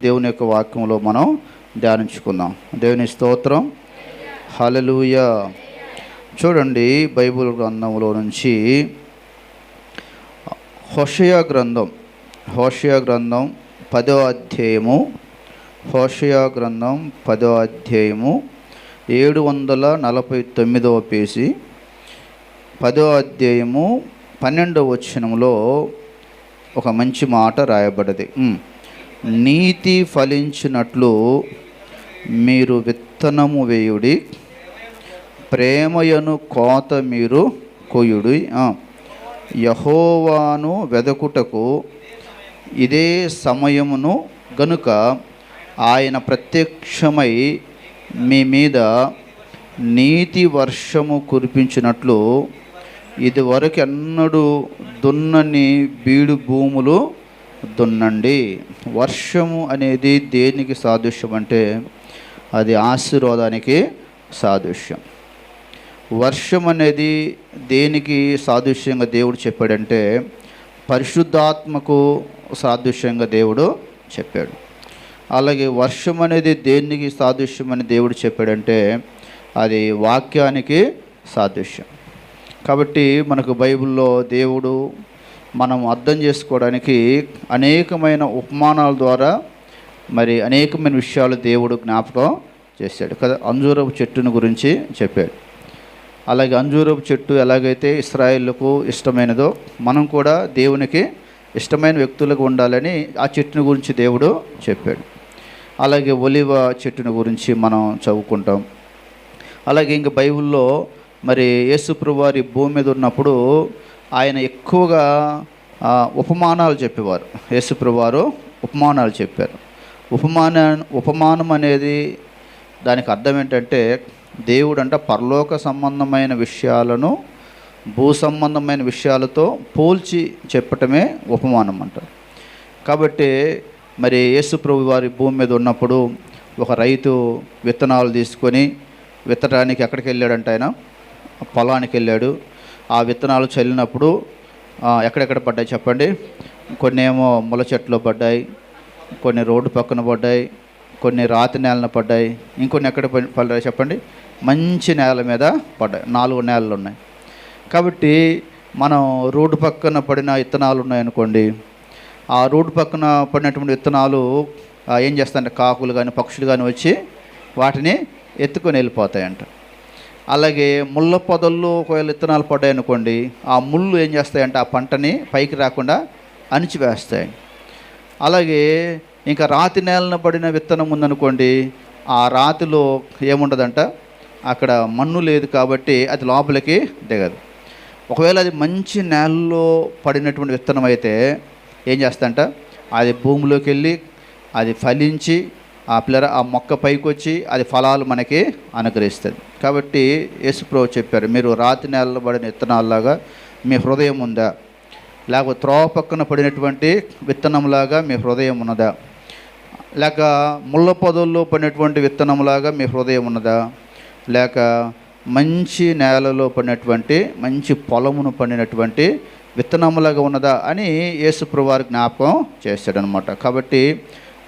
దేవుని యొక్క వాక్యంలో మనం ధ్యానించుకుందాం. దేవుని స్తోత్రం. హల్లెలూయా. చూడండి, బైబిల్ గ్రంథంలో నుంచి హోషేయ గ్రంథం 10వ అధ్యాయము 749వ పేజీ 10వ అధ్యాయము 12వ వచనంలో ఒక మంచి మాట రాయబడ్డది. నీతి ఫలించినట్లు మీరు విత్తనము వేయుడి, ప్రేమయను కోత మీరు కొయ్యుడి. యెహోవాను వెదకుటకు ఇదే సమయమును గనుక ఆయన ప్రత్యక్షమై మీ మీద నీతి వర్షము కురిపించినట్లు ఇదివరకు ఎన్నడూ దున్నని బీడు భూములు దున్నండి. వర్షము అనేది దేనికి సాదృశ్యం అంటే అది ఆశీర్వాదానికి సాదృశ్యం. వర్షం అనేది దేనికి సాదృశ్యంగా దేవుడు చెప్పాడంటే పరిశుద్ధాత్మకు సాదృశ్యంగా దేవుడు చెప్పాడు. అలాగే వర్షం అనేది దేనికి సాదృశ్యం అని దేవుడు చెప్పాడంటే అది వాక్యానికి సాదృశ్యం. కాబట్టి మనకు బైబిల్లో దేవుడు మనం అర్థం చేసుకోవడానికి అనేకమైన ఉపమానాల ద్వారా అనేకమైన విషయాలు దేవుడు జ్ఞాపకం చేశాడు కదా. అంజూరపు చెట్టును గురించి చెప్పాడు. అలాగే అంజూరపు చెట్టు ఎలాగైతే ఇశ్రాయేలుకు ఇష్టమైనదో మనం కూడా దేవునికి ఇష్టమైన వ్యక్తులకు ఉండాలని ఆ చెట్టును గురించి దేవుడు చెప్పాడు. అలాగే ఒలివ చెట్టును గురించి మనం చదువుకుంటాం. అలాగే ఇంకా బైబిల్లో యేసు ప్రభువారు భూమి మీద ఉన్నప్పుడు ఆయన ఎక్కువగా ఉపమానాలు చెప్పేవారు. యేసు ప్రభువారు ఉపమానాలు చెప్పారు. ఉపమానం అనేది దానికి అర్థం ఏంటంటే దేవుడు అంటే పరలోక సంబంధమైన విషయాలను భూ సంబంధమైన విషయాలతో పోల్చి చెప్పటమే ఉపమానం అంటారు. కాబట్టి యేసు ప్రభువారి భూమి మీద ఉన్నప్పుడు ఒక రైతు విత్తనాలు తీసుకొని విత్తడానికి ఎక్కడికి వెళ్ళాడంటే ఆయన పొలానికి వెళ్ళాడు. ఆ విత్తనాలు చల్లినప్పుడు ఎక్కడెక్కడ పడ్డాయి చెప్పండి. కొన్ని ఏమో ముళ్ళ చెట్లు పడ్డాయి, కొన్ని రోడ్డు పక్కన పడ్డాయి, కొన్ని రాతి నేలన పడ్డాయి, ఇంకొన్ని ఎక్కడ పడ్డాయి చెప్పండి. మంచి నేల మీద పడ్డాయి. 4 నేలలు ఉన్నాయి. కాబట్టి మనం రోడ్డు పక్కన పడిన విత్తనాలు ఉన్నాయనుకోండి, ఆ రోడ్డు పక్కన పడినటువంటి విత్తనాలు ఏం చేస్తాయంటే కాకులు కానీ పక్షులు కానీ వచ్చి వాటిని ఎత్తుకొని వెళ్ళిపోతాయంట. అలాగే ముళ్ళ పొదల్లో ఒకవేళ విత్తనాలు పడ్డాయనుకోండి, ఆ ముళ్ళు ఏం చేస్తాయంటే ఆ పంటని పైకి రాకుండా అణిచివేస్తాయి. అలాగే ఇంకా రాతి నేలన పడిన విత్తనం ఉందనుకోండి, ఆ రాతిలో ఏముండదంట, అక్కడ మన్ను లేదు కాబట్టి అది లోపలికి దిగదు. ఒకవేళ అది మంచి నేలలో పడినటువంటి విత్తనం అయితే ఏం చేస్తాయంట అది భూమిలోకి వెళ్ళి అది ఫలించి ఆ మొక్క పైకి వచ్చి అది ఫలాలు మనకి అనుగ్రహిస్తుంది. కాబట్టి యేసు ప్రభువు చెప్పారు, మీరు రాతి నేలలో పడిన విత్తనాల్లాగా మీ హృదయం ఉందా, లేకపోతే త్రోవ పక్కన పడినటువంటి విత్తనంలాగా మీ హృదయం ఉన్నదా, లేక ముళ్ళ పొదల్లో పడినటువంటి విత్తనంలాగా మీ హృదయం ఉన్నదా, లేక మంచి నేలలో పడినటువంటి మంచి పొలమును పండినటువంటి విత్తనములాగా ఉన్నదా అని యేసు ప్రభువారు జ్ఞాపకం చేశాడనమాట. కాబట్టి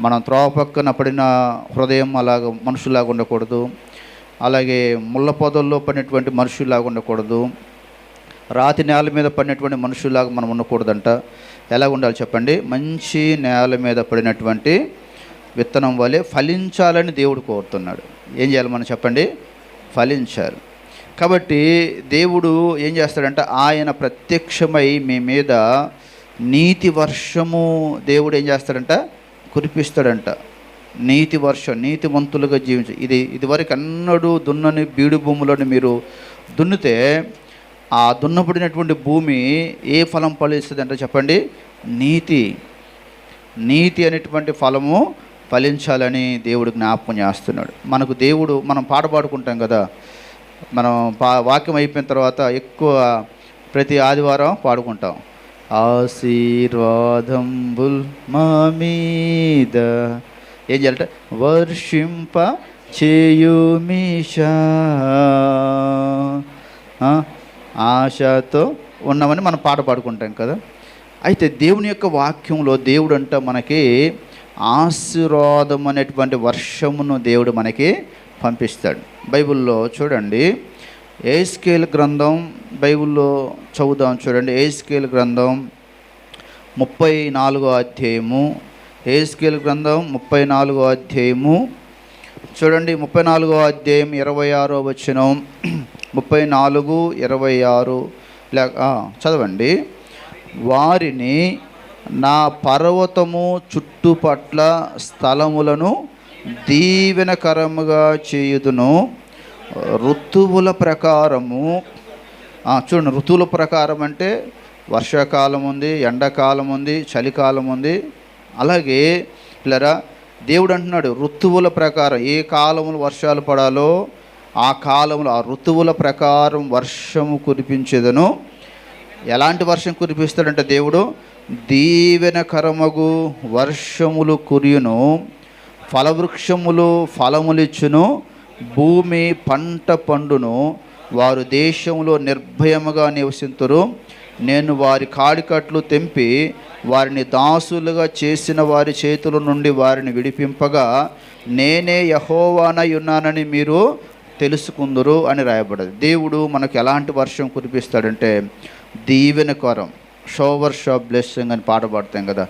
మనం త్రోవ పక్కన పడిన హృదయం అలాగ మనుషులాగా ఉండకూడదు, అలాగే ముళ్ళ పొదల్లో పడినటువంటి మనుషులాగా ఉండకూడదు, రాతి నేల మీద పడినటువంటి మనుషులాగా మనం ఉండకూడదంట. ఎలా ఉండాలి చెప్పండి, మంచి నేల మీద పడినటువంటి విత్తనం వలె ఫలించాలని దేవుడు కోరుతున్నాడు. ఏం చేయాలి మనం చెప్పండి, ఫలించాలి. కాబట్టి దేవుడు ఏం చేస్తాడంటే ఆయన ప్రత్యక్షమై మీ మీద నీతి వర్షము దేవుడు ఏం చేస్తాడంట కురిపిస్తాడంట. నీతి వర్షం, నీతివంతులుగా జీవించి ఇదివరకు ఎన్నడూ దున్నని బీడు భూములను మీరు దున్నితే ఆ దున్నబడినటువంటి భూమి ఏ ఫలం ఫలిస్తుంది అంటే చెప్పండి, నీతి అనేటువంటి ఫలము ఫలించాలని దేవుడు జ్ఞాపకం చేస్తున్నాడు. మనకు దేవుడు మనం పాట పాడుకుంటాం కదా, మనం వాక్యం అయిపోయిన తర్వాత ఎక్కువ ప్రతి ఆదివారం పాడుకుంటాం, ఆశీర్వాదంబుల్ మా మీద ఏం చేయాలంటే వర్షింప చేయుమీషా, ఆశతో ఉన్నామని మనం పాట పాడుకుంటాం కదా. అయితే దేవుని యొక్క వాక్యంలో దేవుడు అంట మనకి ఆశీర్వాదం అనేటువంటి వర్షమును దేవుడు మనకి పంపిస్తాడు. బైబిల్లో చూడండి, యెహెజ్కేలు గ్రంథం బైబిల్లో చదువుదాం. చూడండి, యెహెజ్కేలు గ్రంథం 34వ అధ్యాయము. యెహెజ్కేలు గ్రంథం 34వ అధ్యాయము చూడండి, 34వ అధ్యాయం 26వ వచనం. 34:26 చదవండి. వారిని నా పర్వతము చుట్టుపట్ల స్థలములను దీవెనకరముగా చేయుదును. ఋతువుల ప్రకారము చూడండి, ఋతువుల ప్రకారం అంటే వర్షాకాలం ఉంది, ఎండాకాలం ఉంది, చలికాలం ఉంది. అలాగే పిల్లరా, దేవుడు అంటున్నాడు ఋతువుల ప్రకారం ఏ కాలంలో వర్షాలు పడాలో ఆ కాలంలో ఆ ఋతువుల ప్రకారం వర్షము కురిపించేదను. ఎలాంటి వర్షం కురిపిస్తాడంటే దేవుడు దీవెనకరమగు వర్షములు కురియును, ఫలవృక్షములు ఫలములిచ్చును, భూమి పంట పండును, వారు దేశంలో నిర్భయముగా నివసింతురు. నేను వారి కాడికట్లు తెంపి వారిని దాసులుగా చేసిన వారి చేతుల నుండి వారిని విడిపింపగా నేనే యెహోవానై ఉన్నానని మీరు తెలుసుకుందురు అని రాయబడ్డది. దేవుడు మనకు ఎలాంటి వర్షం కురిపిస్తాడంటే దీవెనకరం, షోవర్స్ ఆఫ్ బ్లెస్సింగ్ అని పాట పాడతాం కదా,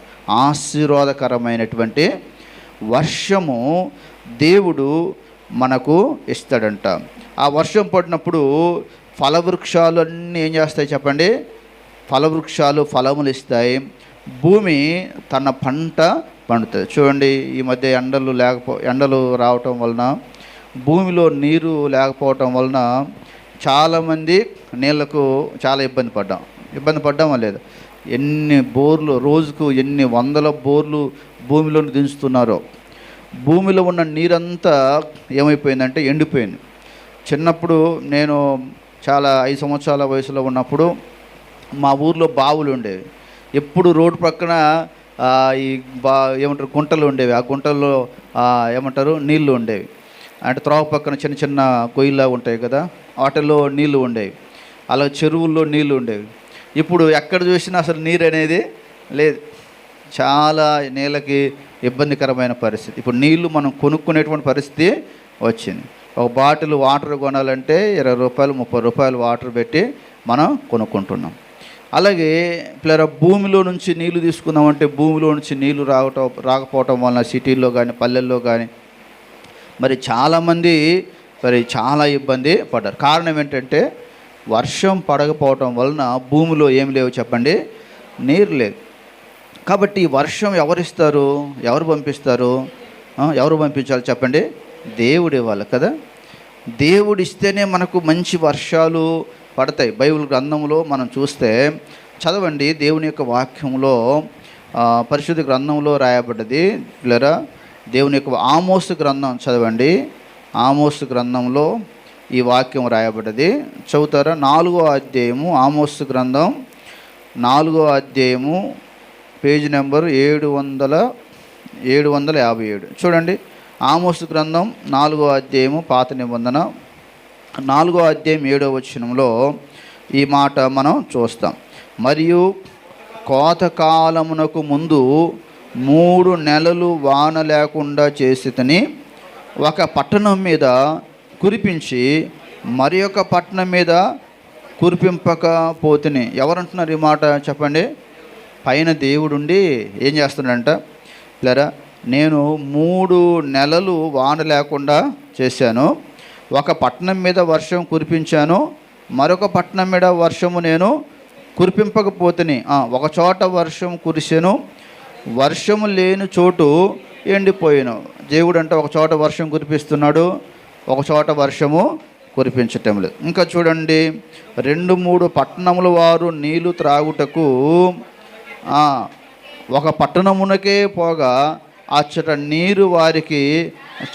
ఆశీర్వాదకరమైనటువంటి వర్షము దేవుడు మనకు ఇస్తాడంట. ఆ వర్షం పడినప్పుడు ఫలవృక్షాలు అన్నీ ఏం చేస్తాయి చెప్పండి? ఫలవృక్షాలు ఫలములు ఇస్తాయి, భూమి తన పంట పండుతుంది. చూడండి, ఈ మధ్య ఎండలు రావటం వలన, భూమిలో నీరు లేకపోవటం వలన చాలామంది నీళ్లకు చాలా ఇబ్బంది పడ్డామా లేదా? ఎన్ని బోర్లు, రోజుకు ఎన్ని వందల బోర్లు భూమిలోకి దించుతున్నారో. భూమిలో ఉన్న నీరంతా ఏమైపోయిందంటే ఎండిపోయింది. చిన్నప్పుడు నేను చాలా 5 సంవత్సరాల వయసులో ఉన్నప్పుడు మా ఊర్లో బావులు ఉండేవి. ఎప్పుడు రోడ్డు పక్కన ఏమంటారు గుంటలు ఉండేవి. ఆ గుంటల్లో నీళ్లు ఉండేవి. అంటే త్రోవ పక్కన చిన్న చిన్న గొయ్యిలా ఉంటాయి కదా, వాటిల్లో నీళ్లు ఉండేవి. అలా చెరువుల్లో నీళ్లు ఉండేవి. ఇప్పుడు ఎక్కడ చూసినా అసలు నీరు అనేది లేదు. చాలా నీళ్ళకి ఇబ్బందికరమైన పరిస్థితి. ఇప్పుడు నీళ్లు మనం కొనుక్కునేటువంటి పరిస్థితి వచ్చింది. ఒక బాటిల్ వాటర్ కొనాలంటే 20 రూపాయలు 30 రూపాయలు వాటర్ పెట్టి మనం కొనుక్కుంటున్నాం. అలాగే పిల్లల భూమిలో నుంచి నీళ్లు తీసుకుందామంటే భూమిలో నుంచి నీళ్లు రాకపోవటం వలన సిటీల్లో కానీ పల్లెల్లో కానీ మరి చాలామంది చాలా ఇబ్బంది పడ్డారు. కారణం ఏంటంటే వర్షం పడకపోవటం వలన భూమిలో ఏమి లేవు చెప్పండి, నీరు లేదు. కాబట్టి వర్షం ఎవరిస్తారు, ఎవరు పంపిస్తారు, ఎవరు పంపించాలి చెప్పండి? దేవుడు ఇవ్వాలి కదా. దేవుడు ఇస్తేనే మనకు మంచి వర్షాలు పడతాయి. బైబిల్ గ్రంథంలో మనం చూస్తే చదవండి, దేవుని యొక్క వాక్యంలో పరిశుద్ధ గ్రంథంలో రాయబడ్డది. పిల్లరా, దేవుని యొక్క ఆమోసు గ్రంథం చదవండి. ఆమోసు గ్రంథంలో ఈ వాక్యం రాయబడ్డది. చదువుతారా? 4వ అధ్యాయము, ఆమోసు గ్రంథం 4వ అధ్యాయము, పేజీ నెంబర్ 757. చూడండి, ఆమోసు గ్రంథం 4వ అధ్యాయము, పాత నిబంధన 4వ అధ్యాయం 7వ వచనంలో ఈ మాట మనం చూస్తాం. మరియు కోతకాలమునకు ముందు 3 నెలలు వాన లేకుండా చేసితని ఒక పట్టణం మీద కురిపించి మరి ఒక పట్టణం మీద కురిపింపకపోతిని. ఎవరంటున్నారు ఈ మాట చెప్పండి? పైన దేవుడుండి ఏం చేస్తున్నాడంట? లేరా, నేను 3 నెలలు వాన లేకుండా చేశాను, ఒక పట్టణం మీద వర్షం కురిపించాను, మరొక పట్టణం మీద వర్షము నేను కురిపింపకపోతిని. ఒక చోట వర్షం కురిసెను, వర్షము లేని చోటు ఎండిపోయాను. దేవుడు అంటే ఒక చోట వర్షం కురిపిస్తున్నాడు, ఒక చోట వర్షము కురిపించటం లేదు. ఇంకా చూడండి, 2-3 పట్టణముల వారు నీళ్లు త్రాగుటకు ఒక పట్టణమునకే పోగా అచ్చట నీరు వారికి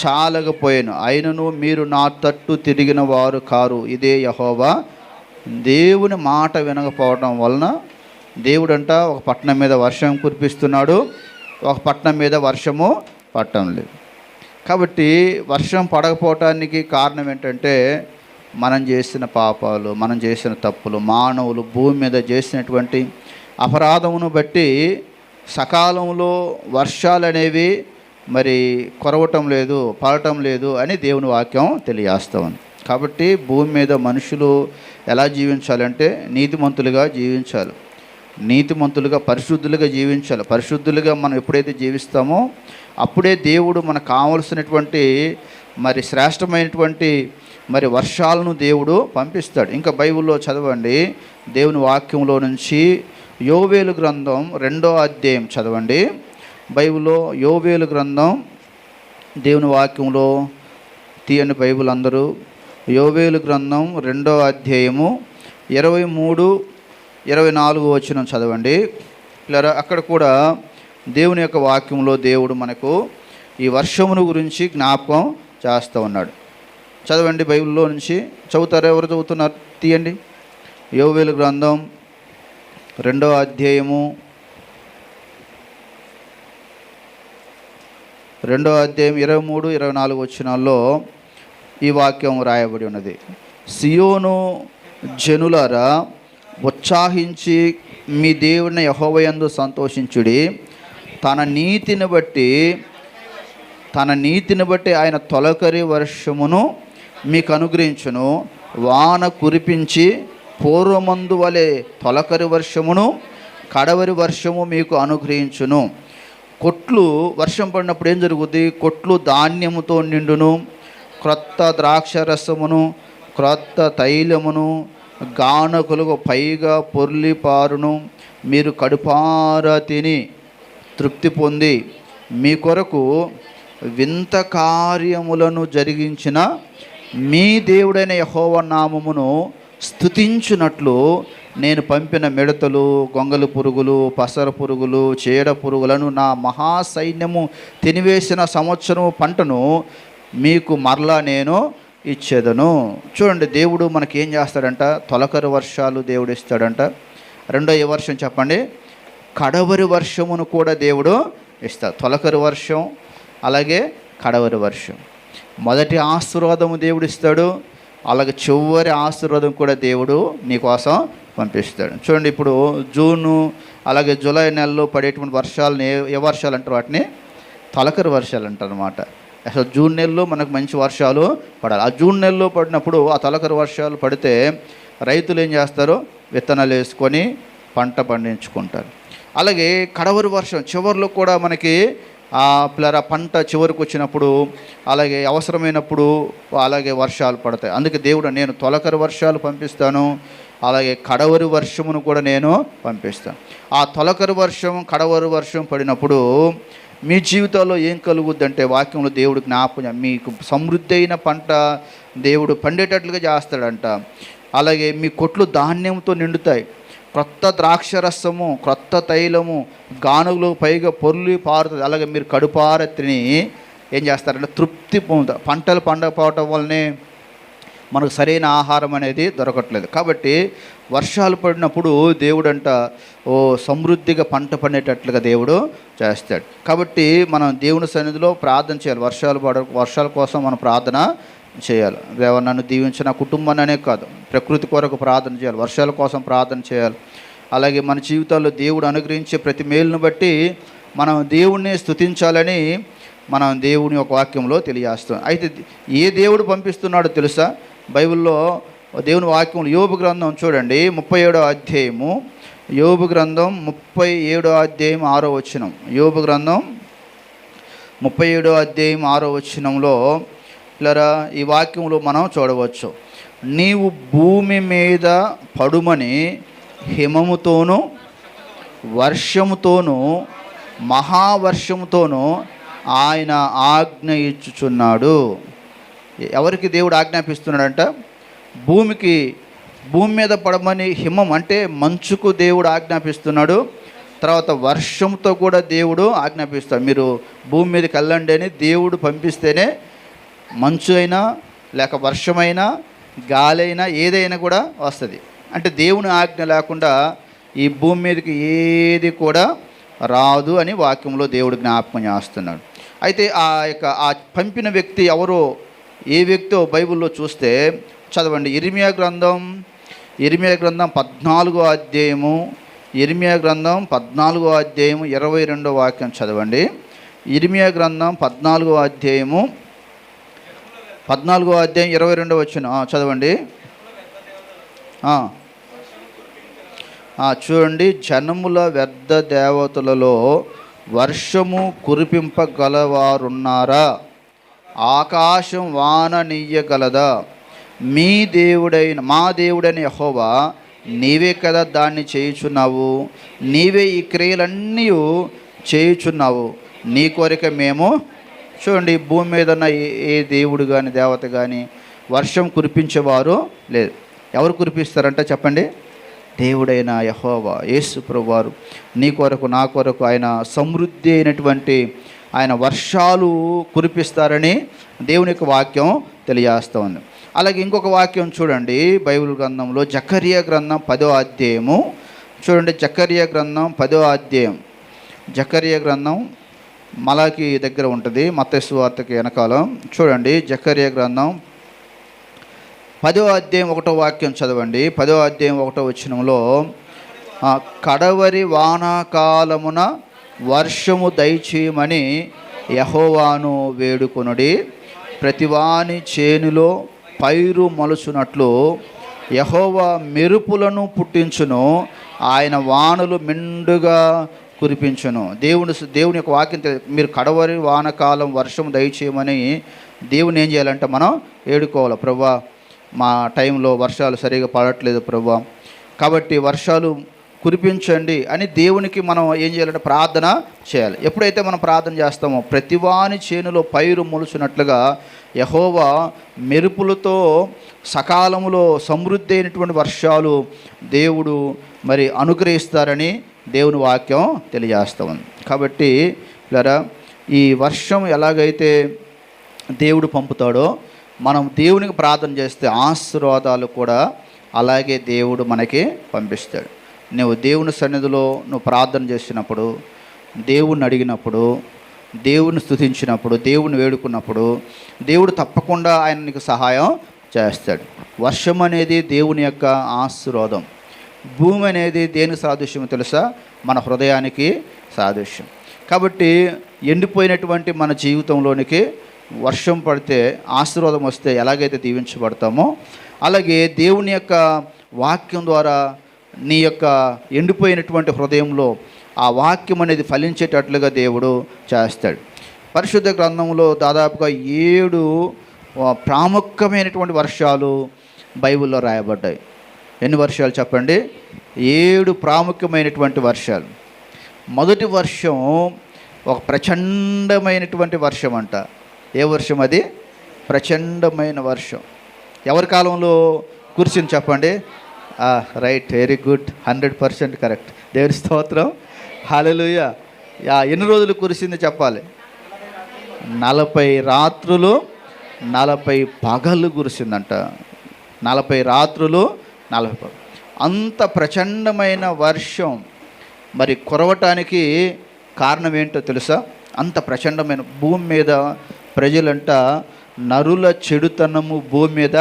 చాలకపోయాను. అయినను మీరు నా తట్టు తిరిగిన వారు కారు, ఇదే యెహోవా. దేవుని మాట వినకపోవడం వలన దేవుడంట ఒక పట్టణం మీద వర్షం కురిపిస్తున్నాడు, ఒక పట్టణం మీద వర్షము పడటం లేదు. కాబట్టి వర్షం పడకపోవటానికి కారణం ఏంటంటే మనం చేసిన పాపాలు, మనం చేసిన తప్పులు, మానవులు భూమి మీద చేసినటువంటి అపరాధమును బట్టి సకాలంలో వర్షాలు అనేవి మరి కురవటం లేదు, పడటం లేదు అని దేవుని వాక్యం తెలియజేస్తూ ఉంది. కాబట్టి భూమి మీద మనుషులు ఎలా జీవించాలంటే నీతిమంతులుగా జీవించాలి, నీతిమంతులుగా పరిశుద్ధులుగా జీవించాలి. పరిశుద్ధులుగా మనం ఎప్పుడైతే జీవిస్తామో అప్పుడే దేవుడు మనకు కావలసినటువంటి మరి శ్రేష్టమైనటువంటి మరి వర్షాలను దేవుడు పంపిస్తాడు. ఇంకా బైబిల్లో చదవండి, దేవుని వాక్యంలో నుంచి యోవేలు గ్రంథం 2వ అధ్యాయం చదవండి. బైబిల్లో యోవేలు గ్రంథం దేవుని వాక్యంలో తీయండి బైబిల్ అందరూ. యోవేలు గ్రంథం 2వ అధ్యాయము 23, 24 వచనం చదవండి. ఇలా అక్కడ కూడా దేవుని యొక్క వాక్యంలో దేవుడు మనకు ఈ వర్షమును గురించి జ్ఞాపకం చేస్తూ ఉన్నాడు. చదవండి బైబిల్లో నుంచి. చదువుతారా? ఎవరు చదువుతున్నారు? తీయండి. యోవేలు గ్రంథం 2వ అధ్యాయము 23, 24 వచనాల్లో ఈ వాక్యం రాయబడి ఉన్నది. సియోను జనులారా, ఉత్సాహించి మీ దేవుని యెహోవాయందు సంతోషించుడి. తన నీతిని బట్టి ఆయన తొలకరి వర్షమును మీకు అనుగ్రహించును. వాన కురిపించి పూర్వమందు వలె తొలకరి వర్షమును కడవరి వర్షము మీకు అనుగ్రహించును. కొట్లు వర్షం పడినప్పుడు ఏం జరుగుద్ది? కొట్లు ధాన్యముతో నిండును. క్రొత్త ద్రాక్షరసమును క్రొత్త తైలమును గానకులకు పైగా పొర్లిపారును. మీరు కడుపారా తిని తృప్తి పొంది మీ కొరకు వింత కార్యములను జరిగించిన మీ దేవుడైన యెహోవా నామమును స్తుతించునట్లు నేను పంపిన మిడతలు, గొంగలి పురుగులు, పసర పురుగులు, చీడ పురుగులను నా మహాసైన్యము తినివేసిన సంవత్సరం పంటను మీకు మరలా నేను ఇచ్చేదను. చూడండి, దేవుడు మనకి ఏం చేస్తాడంట? తొలకరి వర్షాలు దేవుడు ఇస్తాడంట. రెండో ఏ వర్షం చెప్పండి? కడవరి వర్షమును కూడా దేవుడు ఇస్తాడు. తొలకరి వర్షం అలాగే కడవరి వర్షం. మొదటి ఆశీర్వాదము దేవుడు ఇస్తాడు, అలాగే చివరి ఆశీర్వాదం కూడా దేవుడు నీకోసం పంపిస్తాడు. చూడండి, ఇప్పుడు జూను అలాగే జూలై నెలలో పడేటువంటి వర్షాలని ఏ వర్షాలు అంటారు? వాటిని తొలకరి వర్షాలు అంటారు అన్నమాట. అసలు జూన్ నెలలో మనకు మంచి వర్షాలు పడాలి. ఆ జూన్ నెలలో పడినప్పుడు ఆ తొలకరి వర్షాలు పడితే రైతులు ఏం చేస్తారు? విత్తనాలు వేసుకొని పంట పండించుకుంటారు. అలాగే కడవరి వర్షం చివరిలో కూడా మనకి పంట చివరికి వచ్చినప్పుడు అలాగే అవసరమైనప్పుడు అలాగే వర్షాలు పడతాయి. అందుకే దేవుడు నేను తొలకరి వర్షాలు పంపిస్తాను, అలాగే కడవరి వర్షమును కూడా నేను పంపిస్తాను. ఆ తొలకరి వర్షం కడవరి వర్షం పడినప్పుడు మీ జీవితాల్లో ఏం కలుగుద్దంటే వాక్యంలో దేవుడు జ్ఞాపకం, మీకు సమృద్ధి అయిన పంట దేవుడు పండేటట్లుగా చేస్తాడంట. అలాగే మీ కొట్లు ధాన్యంతో నిండుతాయి. క్రొత్త ద్రాక్షరసము క్రొత్త తైలము గానుగులు పైగా పొర్లి పారుతుంది. అలాగే మీరు కడుపార తిని ఏం చేస్తారంటే తృప్తి పొందుతారు. పంటలు పండకపోవటం వల్లనే మనకు సరైన ఆహారం అనేది దొరకట్లేదు. కాబట్టి వర్షాలు పడినప్పుడు దేవుడంట సమృద్ధిగా పంట పండేటట్లుగా దేవుడు చేస్తాడు. కాబట్టి మనం దేవుని సన్నిధిలో ప్రార్థన చేయాలి. వర్షాల కోసం మనం ప్రార్థన చేయాలి. దేవా నన్ను దీవించిన కుటుంబాన్ని అనే కాదు, ప్రకృతి కొరకు ప్రార్థన చేయాలి, వర్షాల కోసం ప్రార్థన చేయాలి. అలాగే మన జీవితాల్లో దేవుడు అనుగ్రహించే ప్రతి మేలును బట్టి మనం దేవుణ్ణి స్తుతించాలని మనం దేవుని యొక్క వాక్యంలో తెలియజేస్తాం. అయితే ఏ దేవుడు పంపిస్తున్నాడో తెలుసా? బైబిల్లో దేవుని వాక్యంలో యోబు గ్రంథం చూడండి, 37వ అధ్యాయము. యోబు గ్రంథం 37వ అధ్యాయం 6వ వచనం. యోబు గ్రంథం 37వ అధ్యాయం 6వ వచనంలో ఇలా ఈ వాక్యంలో మనం చూడవచ్చు. నీవు భూమి మీద పడుమని హిమముతోనూ వర్షముతోనూ మహావర్షముతోనూ ఆయన ఆజ్ఞ ఇచ్చుచున్నాడు. ఎవరికి దేవుడు ఆజ్ఞాపిస్తున్నాడంట? భూమి మీద పడమని హిమం అంటే మంచుకు దేవుడు ఆజ్ఞాపిస్తున్నాడు. తర్వాత వర్షంతో కూడా దేవుడు ఆజ్ఞాపిస్తాడు. మీరు భూమి మీదకి వెళ్ళండి అని దేవుడు పంపిస్తేనే మంచు అయినా లేక వర్షమైనా గాలి అయినా ఏదైనా కూడా వస్తుంది. అంటే దేవుని ఆజ్ఞ లేకుండా ఈ భూమి మీదకి ఏది కూడా రాదు అని వాక్యంలో దేవుడు జ్ఞాపకం చేస్తున్నాడు. అయితే ఆ పంపిన వ్యక్తి ఎవరో, ఏ వ్యక్తో బైబిల్లో చూస్తే చదవండి. ఇర్మియా గ్రంథం 14వ అధ్యాయము ఇర్మియా గ్రంథం 14వ అధ్యాయం 22వ వాక్యం చదవండి. ఇర్మియా గ్రంథం 14వ అధ్యాయం 22వ వచనం చదవండి. చూడండి, జనముల వ్యర్థ దేవతలలో వర్షము కురిపింపగలవారున్నారా? ఆకాశం వాన నీయగలదా? మా దేవుడైన యెహోవా, నీవే కదా దాన్ని చేయుచున్నావు. నీవే ఈ క్రియలన్నీ చేయుచున్నావు. నీ కోరిక మేము. చూడండి, భూమి మీద ఉన్న ఏ దేవుడు కానీ దేవత కానీ వర్షం కురిపించేవారు లేదు. ఎవరు కురిపిస్తారంట చెప్పండి? దేవుడైన యెహోవా యేసు ప్రభువారు నీ కొరకు నా కొరకు ఆయన సమృద్ధి అయినటువంటి ఆయన వర్షాలు కురిపిస్తారని దేవుని యొక్క వాక్యం తెలియజేస్తూ ఉంది. అలాగే ఇంకొక వాక్యం చూడండి, బైబిల్ గ్రంథంలో జకర్యా గ్రంథం 10వ అధ్యాయము చూడండి. జకర్యా గ్రంథం 10వ అధ్యాయం, జకర్యా గ్రంథం మలాకి దగ్గర ఉంటుంది, మత్తయి సువార్తకి వెనకాలం. చూడండి, జకర్యా గ్రంథం 10వ అధ్యాయం 1వ వాక్యం చదవండి. 10వ అధ్యాయం 1వ వచనంలో, కడవరి వానాకాలమున వర్షము దయచేయమని యెహోవాను వేడుకొనుడి. ప్రతివాని చేనులో పైరు మొలుచున్నట్లు యెహోవా మెరుపులను పుట్టించును, ఆయన వానలు మెండుగా కురిపించును. దేవుని యొక్క వాక్యం మీరు కడవరి వానకాలం వర్షం దయచేయమని దేవుని ఏం చేయాలంటే మనం వేడుకోవాలి. ప్రభువా, మా టైంలో వర్షాలు సరిగా పడట్లేదు ప్రభువా, కాబట్టి వర్షాలు కురిపించండి అని దేవునికి మనం ఏం చేయాలంటే ప్రార్థన చేయాలి. ఎప్పుడైతే మనం ప్రార్థన చేస్తామో ప్రతివాని చేనులో పైరు మొలుచున్నట్లుగా యెహోవా మెరుపులతో సకాలములో సమృద్ధి అయినటువంటి వర్షాలు దేవుడు మరి అనుగ్రహిస్తారని దేవుని వాక్యం తెలియజేస్తూ ఉంది. కాబట్టి ఇలా ఈ వర్షం ఎలాగైతే దేవుడు పంపుతాడో మనం దేవునికి ప్రార్థన చేస్తే ఆశీర్వాదాలు కూడా అలాగే దేవుడు మనకి పంపిస్తాడు. నువ్వు దేవుని సన్నిధిలో నువ్వు ప్రార్థన చేసినప్పుడు, దేవుణ్ణి అడిగినప్పుడు, దేవుని స్తుతించినప్పుడు, దేవుని వేడుకున్నప్పుడు దేవుడు తప్పకుండా ఆయన నీకు సహాయం చేస్తాడు. వర్షం అనేది దేవుని యొక్క ఆశీర్వాదం. భూమి అనేది దేనికి సాదృశ్యం తెలుసా? మన హృదయానికి సాదృశ్యం. కాబట్టి ఎండిపోయినటువంటి మన జీవితంలోనికి వర్షం పడితే, ఆశీర్వాదం వస్తే ఎలాగైతే దీవించబడతామో అలాగే దేవుని యొక్క వాక్యం ద్వారా నీ యొక్క ఎండిపోయినటువంటి హృదయంలో ఆ వాక్యం అనేది ఫలించేటట్లుగా దేవుడు చేస్తాడు. పరిశుద్ధ గ్రంథంలో దాదాపుగా 7 ప్రాముఖ్యమైనటువంటి వర్షాలు బైబిల్లో రాయబడ్డాయి. ఎన్ని వర్షాలు చెప్పండి? 7 ప్రాముఖ్యమైనటువంటి వర్షాలు. మొదటి వర్షం ఒక ప్రచండమైనటువంటి వర్షం అంట. ఏ వర్షం అది? ప్రచండమైన వర్షం. ఎవరి కాలంలో కురిసింది చెప్పండి? Right, very good, 100% correct. దేవుని స్తోత్రం, హల్లెలూయా. ఎన్ని రోజులు కురిసింది చెప్పాలి? 40 రాత్రులు 40 పగలు కురిసిందంట. 40 రాత్రులు 40 పగలు. అంత ప్రచండమైన వర్షం మరి కురవటానికి కారణం ఏంటో తెలుసా? అంత ప్రచండమైన భూమి మీద ప్రజలంట నరుల చెడుతనము భూమి మీద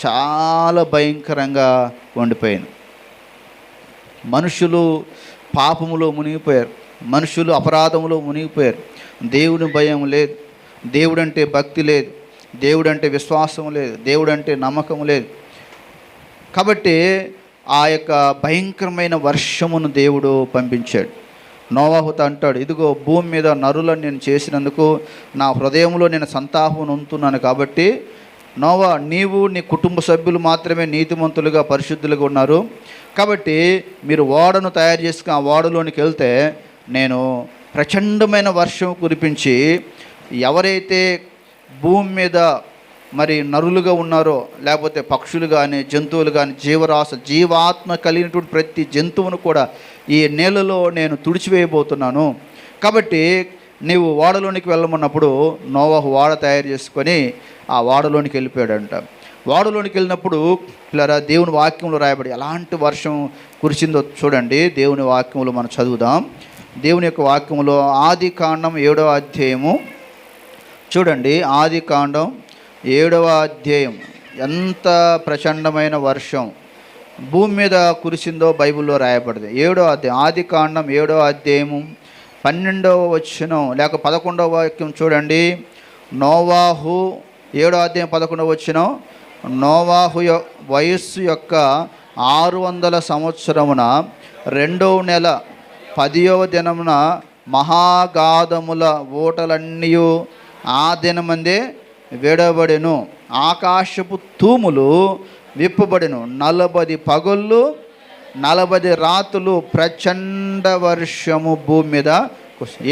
చాలా భయంకరంగా ఉండిపోయింది. మనుషులు పాపములో మునిగిపోయారు, మనుషులు అపరాధములో మునిగిపోయారు. దేవుని భయం లేదు, దేవుడంటే భక్తి లేదు, దేవుడంటే విశ్వాసం లేదు, దేవుడంటే నమ్మకం లేదు. కాబట్టి ఆ యొక్క భయంకరమైన వర్షమును దేవుడు పంపించాడు. నోవాహుతో అంటాడు, ఇదిగో భూమి మీద నరులను నేను చేసినందుకు నా హృదయంలో నేను సంతాపం ఉంటున్నాను. కాబట్టి నోవా, నీవు నీ కుటుంబ సభ్యులు మాత్రమే నీతిమంతులుగా పరిశుద్ధులుగా ఉన్నారు. కాబట్టి మీరు ఓడను తయారు చేసుకుని ఆ ఓడలోనికి వెళ్తే నేను ప్రచండమైన వర్షం కురిపించి ఎవరైతే భూమి మీద మరి నరులుగా ఉన్నారో, లేకపోతే పక్షులు కానీ జంతువులు కానీ జీవాత్మ కలిగినటువంటి ప్రతి జంతువును కూడా ఈ నేలలో నేను తుడిచివేయబోతున్నాను. కాబట్టి నీవు ఓడలోనికి వెళ్ళమన్నప్పుడు నోవాహు ఓడ తయారు చేసుకొని ఆ ఓడలోనికి వెళ్ళిపోయాడంట. ఓడలోనికి వెళ్ళినప్పుడు ఇలా దేవుని వాక్యంలో రాయబడి ఎలాంటి వర్షం కురిసిందో చూడండి. దేవుని వాక్యంలో మనం చదువుదాం. దేవుని యొక్క వాక్యంలో ఆదికాండం 7వ అధ్యాయము చూడండి. ఆదికాండం 7వ అధ్యాయం. ఎంత ప్రచండమైన వర్షం భూమి మీద కురిసిందో బైబిల్లో రాయబడింది. 7వ అధ్యాయం, ఆది కాండం 7వ అధ్యాయము 12వ వచనం లేక 11వ వాక్యం చూడండి. నోవాహు 7వ అధ్యాయం 11వ వచనం, నోవాహు వయస్సు యొక్క 600 సంవత్సరమున 2వ నెల 10వ దినమున మహాగాధముల ఓటలన్నీ ఆ దినమందే విడబడెను, ఆకాశపు తూములు విప్పబడెను, 40 పగళ్ళు 40 రాత్రులు ప్రచండ వర్షము భూమి మీద.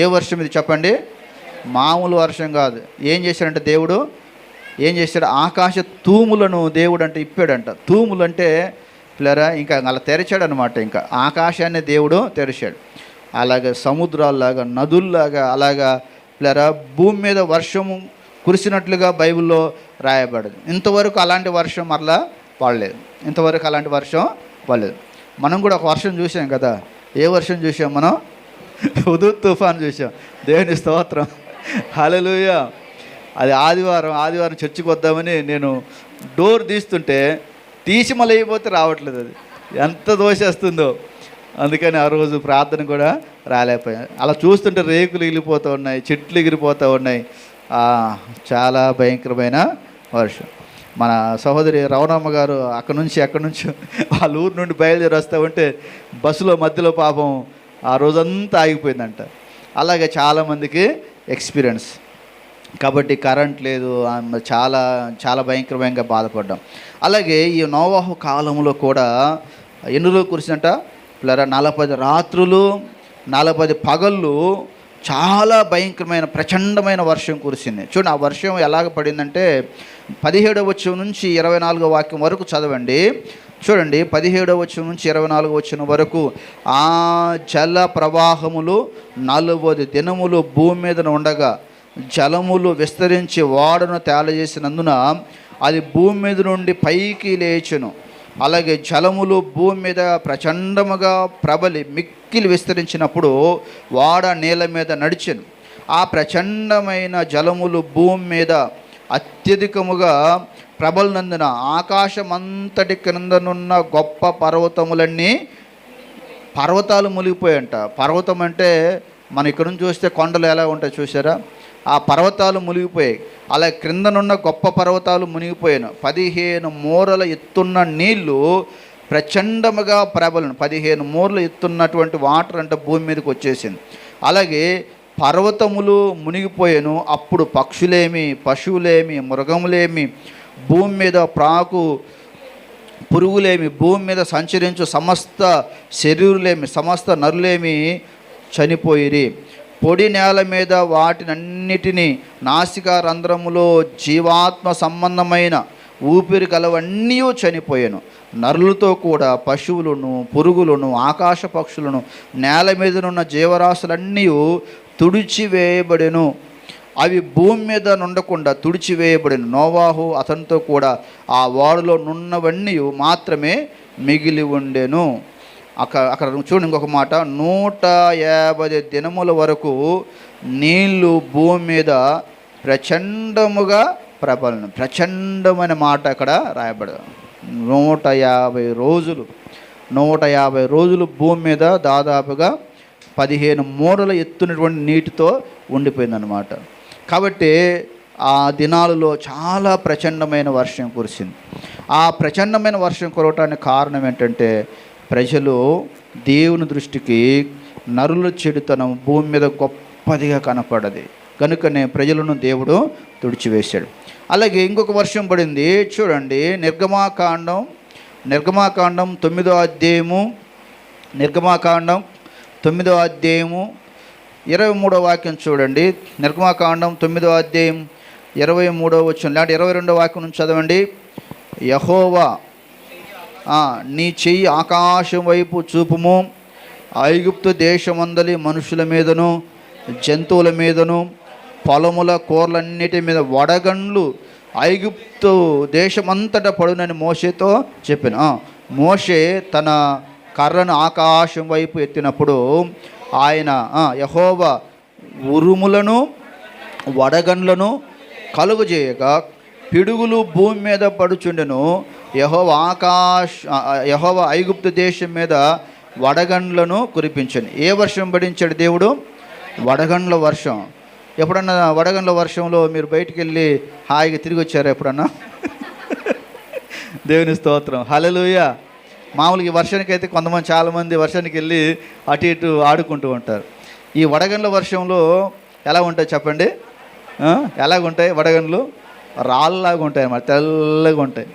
ఏ వర్షం ఇది చెప్పండి? మామూలు వర్షం కాదు. ఏం చేశాడంటే దేవుడు ఏం చేశాడు? ఆకాశ తూములను దేవుడు అంటే ఇప్పాడంట. తూములు అంటే పిల్లరా ఇంకా అలా తెరిచాడు అనమాట. ఇంకా ఆకాశాన్ని దేవుడు తెరిచాడు. అలాగే సముద్రాల్లాగా, నదుల్లాగా, అలాగా పిల్లరా భూమి మీద వర్షము కురిసినట్లుగా బైబిల్లో రాయబడింది. ఇంతవరకు అలాంటి వర్షం మరలా పడలేదు. ఇంతవరకు అలాంటి వర్షం పడలేదు. మనం కూడా ఒక వర్షం చూసాం కదా. ఏ వర్షం చూసాం మనం? హుదూద్ తుఫాన్ చూసాం. దేవుని స్తోత్రం, హల్లెలూయా. అది ఆదివారం చర్చికి వద్దామని నేను డోర్ తీస్తుంటే తీసి మళ్ళీ అయిపోతే రావట్లేదు. అది ఎంత దోషేస్తుందో. అందుకని ఆ రోజు ప్రార్థన కూడా రాలేకపోయాను. అలా చూస్తుంటే రేకులు ఎగిరిపోతూ ఉన్నాయి, చెట్లు ఎగిరిపోతూ ఉన్నాయి. చాలా భయంకరమైన వర్షం. మన సహోదరి రవణమ్మ గారు అక్కడి నుంచి వాళ్ళ ఊరు నుండి బయలుదేరి వస్తూ ఉంటే బస్సులో మధ్యలో పాపం ఆ రోజంతా ఆగిపోయిందంట. అలాగే చాలామందికి ఎక్స్పీరియన్స్. కాబట్టి కరెంట్ లేదు, చాలా చాలా భయంకరమైన బాధపడ్డాం. అలాగే ఈ నోవాహు కాలంలో కూడా ఎన్ని రోజులు కురిసిందంట పిల్లరా? 40 రాత్రులు 40 పగళ్ళు చాలా భయంకరమైన ప్రచండమైన వర్షం కురిసింది. చూడండి, ఆ వర్షం ఎలాగ పడిందంటే 17వ వచనం నుంచి 24వ వాక్యం వరకు చదవండి. చూడండి, 17వ వచనం నుంచి 24వ వచనం వరకు, ఆ జల ప్రవాహములు 40 దినములు భూమి మీద ఉండగా జలములు విస్తరించి ఓడను తేలజేసినందున అది భూమి మీద నుండి పైకి లేచెను. అలాగే జలములు భూమి మీద ప్రచండముగా ప్రబలి మిక్కిలి విస్తరించినప్పుడు ఓడ నీళ్ళ మీద నడిచెను. ఆ ప్రచండమైన జలములు భూమి మీద అత్యధికముగా ప్రబలినందున ఆకాశమంతటి క్రిందనున్న గొప్ప పర్వతాలు మునిగిపోయాయంట. పర్వతం అంటే మన ఇక్కడ నుంచి చూస్తే కొండలు ఎలా ఉంటాయి చూసారా? ఆ పర్వతాలు మునిగిపోయాయి. అలా క్రిందనున్న గొప్ప పర్వతాలు మునిగిపోయాను. 15 మూరల ఎత్తున్న నీళ్లు ప్రచండముగా ప్రబలను. 15 మూరలు ఎత్తున్నటువంటి వాటర్ అంటే భూమి మీదకి వచ్చేసింది. అలాగే పర్వతములు మునిగిపోయాను. అప్పుడు పక్షులేమి, పశువులేమి, మృగములేమి, భూమి మీద ప్రాకు పురుగులేమి, భూమి మీద సంచరించు సమస్త శరీరులేమి, సమస్త నరులేమి చనిపోయిరి. పొడి నేల మీద వాటినన్నిటినీ నాసికా రంధ్రములో జీవాత్మ సంబంధమైన ఊపిరి గలవన్నీ చనిపోయాను. నరులతో కూడా పశువులను, పురుగులను, ఆకాశ పక్షులను, నేల మీదనున్న జీవరాశులన్నీ తుడిచివేయబడెను. అవి భూమి మీద నుండకుండా తుడిచివేయబడెను. నోవాహు అతనితో కూడా ఆ ఓడలో నున్నవన్నీ మాత్రమే మిగిలి ఉండెను. అక్కడ చూడండి ఇంకొక మాట, 150 దినముల వరకు నీళ్లు భూమి మీద ప్రచండముగా ప్రబలను. ప్రచండమైన మాట అక్కడ రాయబడదు. 150 రోజులు భూమి మీద దాదాపుగా 15 మూరల ఎత్తునటువంటి నీటితో ఉండిపోయిందన్నమాట. కాబట్టి ఆ దినాలలో చాలా ప్రచండమైన వర్షం కురిసింది. ఆ ప్రచండమైన వర్షం కురవటానికి కారణం ఏంటంటే ప్రజలు దేవుని దృష్టికి నరుల చెడుతనం భూమి మీద గొప్పదిగా కనపడది కనుకనే ప్రజలను దేవుడు తుడిచివేశాడు. అలాగే ఇంకొక వర్షం పడింది చూడండి. నిర్గమాకాండం 9వ అధ్యాయము 23వ వాక్యం చూడండి. నిర్గమాకాండం 9వ అధ్యాయం 23వ వచనం లాంటి 22వ వాక్యం నుంచి చదవండి. యెహోవా నీ చెయ్యి ఆకాశం వైపు చూపుము, ఐగుప్తు దేశమందలి మనుషుల మీదను జంతువుల మీదను పొలముల కూరలన్నిటి మీద వడగండ్లు ఐగుప్తు దేశమంతటా పడునని మోషేతో చెప్పాను. మోషే తన కర్రను ఆకాశం వైపు ఎత్తినప్పుడు ఆయన యెహోవా ఉరుములను వడగండ్లను కలుగజేయగా పిడుగులు భూమి మీద పడుచుండెను. యెహోవా ఐగుప్తు దేశం మీద వడగండ్లను కురిపించను. ఏ వర్షం పడించాడు దేవుడు? వడగండ్ల వర్షం. ఎప్పుడన్నా వడగండ్ల వర్షంలో మీరు బయటికి వెళ్ళి హాయిగా తిరిగి వచ్చారా ఎప్పుడన్నా? దేవుని స్తోత్రం, హల్లెలూయా. మామూలుగా ఈ వర్షానికి అయితే చాలామంది వర్షానికి వెళ్ళి అటు ఇటు ఆడుకుంటూ ఉంటారు. ఈ వడగండ్ల వర్షంలో ఎలా ఉంటాయి చెప్పండి? ఎలాగుంటాయి వడగండ్లు? రాళ్ళలాగా ఉంటాయి అన్నమాట, తెల్లగా ఉంటాయి.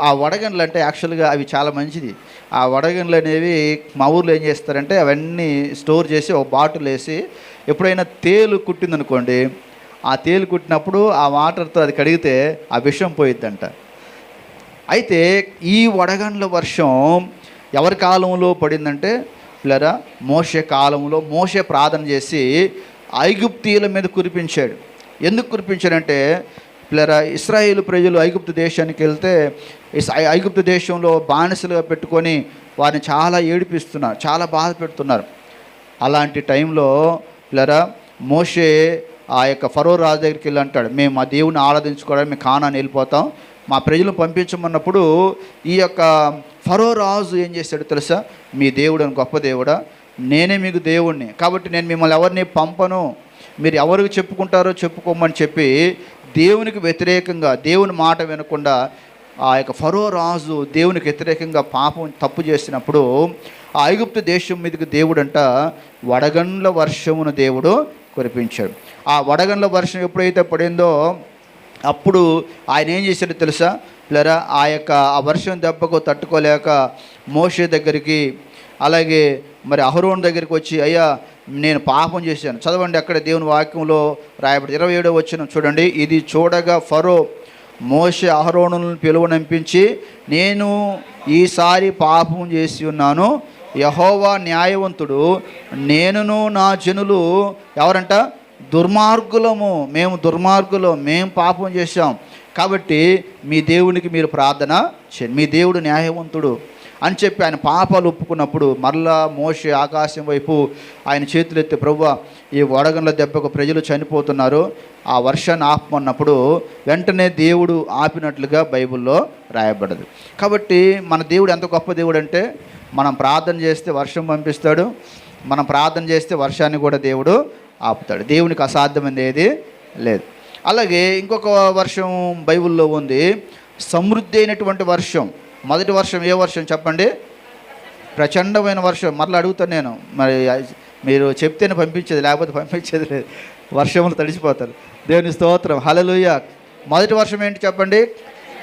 ఆ వడగండ్లు అంటే యాక్చువల్గా అవి చాలా మంచిది. ఆ వడగండ్లు అనేవి మా ఊర్లో ఏం చేస్తారంటే అవన్నీ స్టోర్ చేసి ఒక బాటిల్ వేసి, ఎప్పుడైనా తేలు కుట్టిందనుకోండి, ఆ తేలు కుట్టినప్పుడు ఆ వాటర్తో అది కడిగితే ఆ విషం పోయిద్దంట. అయితే ఈ వడగండ్ల వర్షం ఎవరి కాలంలో పడిందంటే పిల్లరా, మోషే కాలంలో మోషే ప్రార్థన చేసి ఐగుప్తీయుల మీద కురిపించాడు. ఎందుకు కురిపించాడంటే పిల్లరా, ఇశ్రాయేలు ప్రజలు ఐగుప్తు దేశానికి వెళ్తే ఐగుప్తు దేశంలో బానిసలుగా పెట్టుకొని వారిని చాలా ఏడిపిస్తున్నారు, చాలా బాధ పెడుతున్నారు. అలాంటి టైంలో పిల్లరా, మోషే ఆ యొక్క ఫరో రాజు దగ్గరికి వెళ్ళి అంటాడు, మేము మా దేవుని ఆరాధించుకోవడానికి మేము కానాని వెళ్ళిపోతాం, మా ప్రజలను పంపించమన్నప్పుడు ఈ యొక్క ఫరో రాజు ఏం చేశాడు తెలుసా? మీ దేవుడు అని గొప్ప దేవుడా, నేనే మీకు దేవుణ్ణి, కాబట్టి నేను మిమ్మల్ని ఎవరిని పంపను, మీరు ఎవరికి చెప్పుకుంటారో చెప్పుకోమని చెప్పి దేవునికి వ్యతిరేకంగా, దేవుని మాట వినకుండా ఆ యొక్క ఫరో రాజు దేవునికి వ్యతిరేకంగా తప్పు చేసినప్పుడు ఆ ఐగుప్తు దేశం మీదకి దేవుడంట వడగండ్ల వర్షమును దేవుడు కురిపించాడు. ఆ వడగండ్ల వర్షం ఎప్పుడైతే పడిందో అప్పుడు ఆయన ఏం చేశాడో తెలుసా పిల్లరా, ఆ వర్షం దెబ్బకు తట్టుకోలేక మోషే దగ్గరికి, అలాగే మరి అహరోను దగ్గరికి వచ్చి, అయ్యా నేను పాపం చేశాను. చదవండి అక్కడ దేవుని వాక్యంలో రాయబడి 27వ వచనం చూడండి. ఇది చూడగా ఫరో మోషే అహరోనులను పిలువనంపించి, నేను ఈసారి పాపం చేసి ఉన్నాను, యెహోవా న్యాయవంతుడు, నేనును నా జనులు ఎవరంట? దుర్మార్గులము, మేము పాపం చేశాం, కాబట్టి మీ దేవునికి మీరు ప్రార్థన చేయండి, మీ దేవుడు న్యాయవంతుడు అని చెప్పి ఆయన పాపాలు ఒప్పుకున్నప్పుడు మరలా మోషే ఆకాశం వైపు ఆయన చేతులెత్తి, ప్రభువా ఈ వడగండ్ల దెబ్బకు ప్రజలు చనిపోతున్నారు, ఆ వర్షాన్ని ఆపమన్నప్పుడు వెంటనే దేవుడు ఆపినట్లుగా బైబిల్లో రాయబడదు. కాబట్టి మన దేవుడు ఎంత గొప్ప దేవుడు అంటే, మనం ప్రార్థన చేస్తే వర్షం పంపిస్తాడు, మనం ప్రార్థన చేస్తే వర్షాన్ని కూడా దేవుడు ఆపుతాడు. దేవునికి అసాధ్యమైనది ఏది లేదు. అలాగే ఇంకొక వర్షం బైబిల్లో ఉంది, సమృద్ధి అయినటువంటి వర్షం. మొదటి వర్షం ఏ వర్షం చెప్పండి? ప్రచండమైన వర్షం. మరలా అడుగుతాను నేను, మరి మీరు చెప్తేనే పంపించేది, లేకపోతే పంపించేది లేదు, వర్షంలో తడిసిపోతారు. దేవుని స్తోత్రం, హల్లెలూయా. మొదటి వర్షం ఏంటి చెప్పండి?